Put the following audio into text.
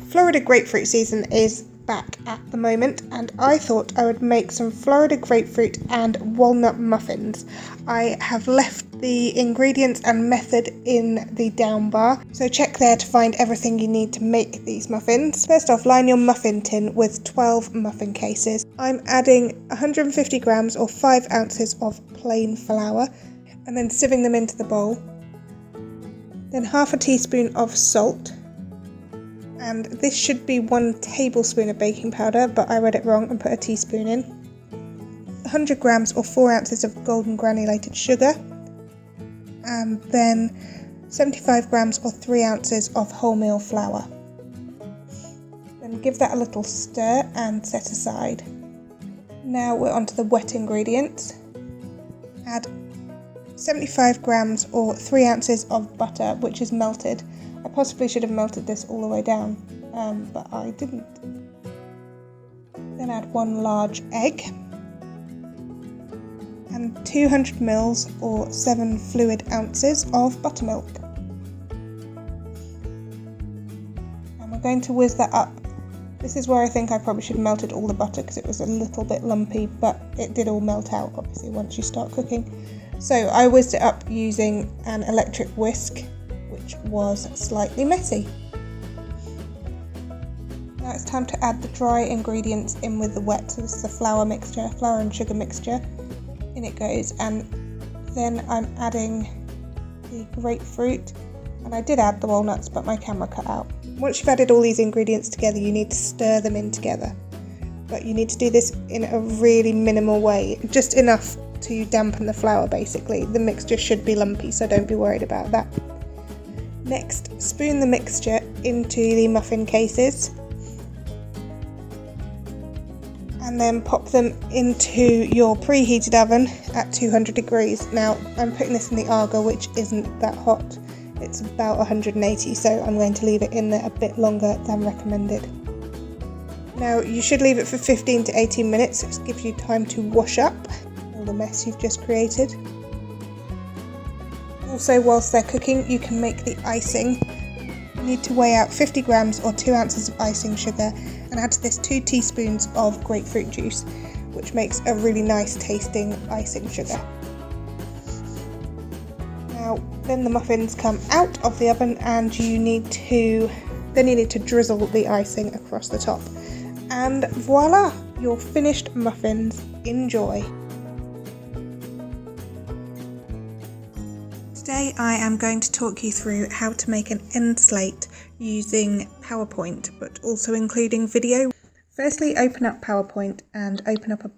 Florida grapefruit season is back at the moment, and I thought I would make some Florida grapefruit and walnut muffins. I have left the ingredients and method in the down bar, so check there to find everything you need to make these muffins. First off, line your muffin tin with 12 muffin cases. I'm adding 150 grams or 5 ounces of plain flour and then sieving them into the bowl. Then half a teaspoon of salt. And this should be 1 tablespoon of baking powder, but I read it wrong and put a teaspoon in. 100 grams or 4 ounces of golden granulated sugar. And then 75 grams or 3 ounces of wholemeal flour. Then give that a little stir and set aside. Now we're onto the wet ingredients. Add 75 grams or 3 ounces of butter, which is melted. I possibly should have melted this all the way down, but I didn't. Then add 1 large egg and 200 ml or 7 fluid ounces of buttermilk. And we're going to whiz that up. This is where I think I probably should have melted all the butter because it was a little bit lumpy, but it did all melt out obviously once you start cooking. So I whizzed it up using an electric whisk, which was slightly messy. Now it's time to add the dry ingredients in with the wet. So this is a flour and sugar mixture. In it goes, and then I'm adding the grapefruit, and I did add the walnuts, but my camera cut out. Once you've added all these ingredients together, you need to stir them in together. But you need to do this in a really minimal way, just enough to dampen the flour basically. The mixture should be lumpy, so don't be worried about that. Next, spoon the mixture into the muffin cases and then pop them into your preheated oven at 200 degrees. Now, I'm putting this in the Argo, which isn't that hot. It's about 180, so I'm going to leave it in there a bit longer than recommended. Now, you should leave it for 15 to 18 minutes, so it gives you time to wash up all the mess you've just created. Also, whilst they're cooking, you can make the icing. You need to weigh out 50 grams or 2 ounces of icing sugar and add to this 2 teaspoons of grapefruit juice, which makes a really nice tasting icing sugar. Now, then the muffins come out of the oven and you need to drizzle the icing across the top. And voila, your finished muffins. Enjoy! Today I am going to talk you through how to make an end slate using PowerPoint, but also including video. Firstly, open up PowerPoint and open up a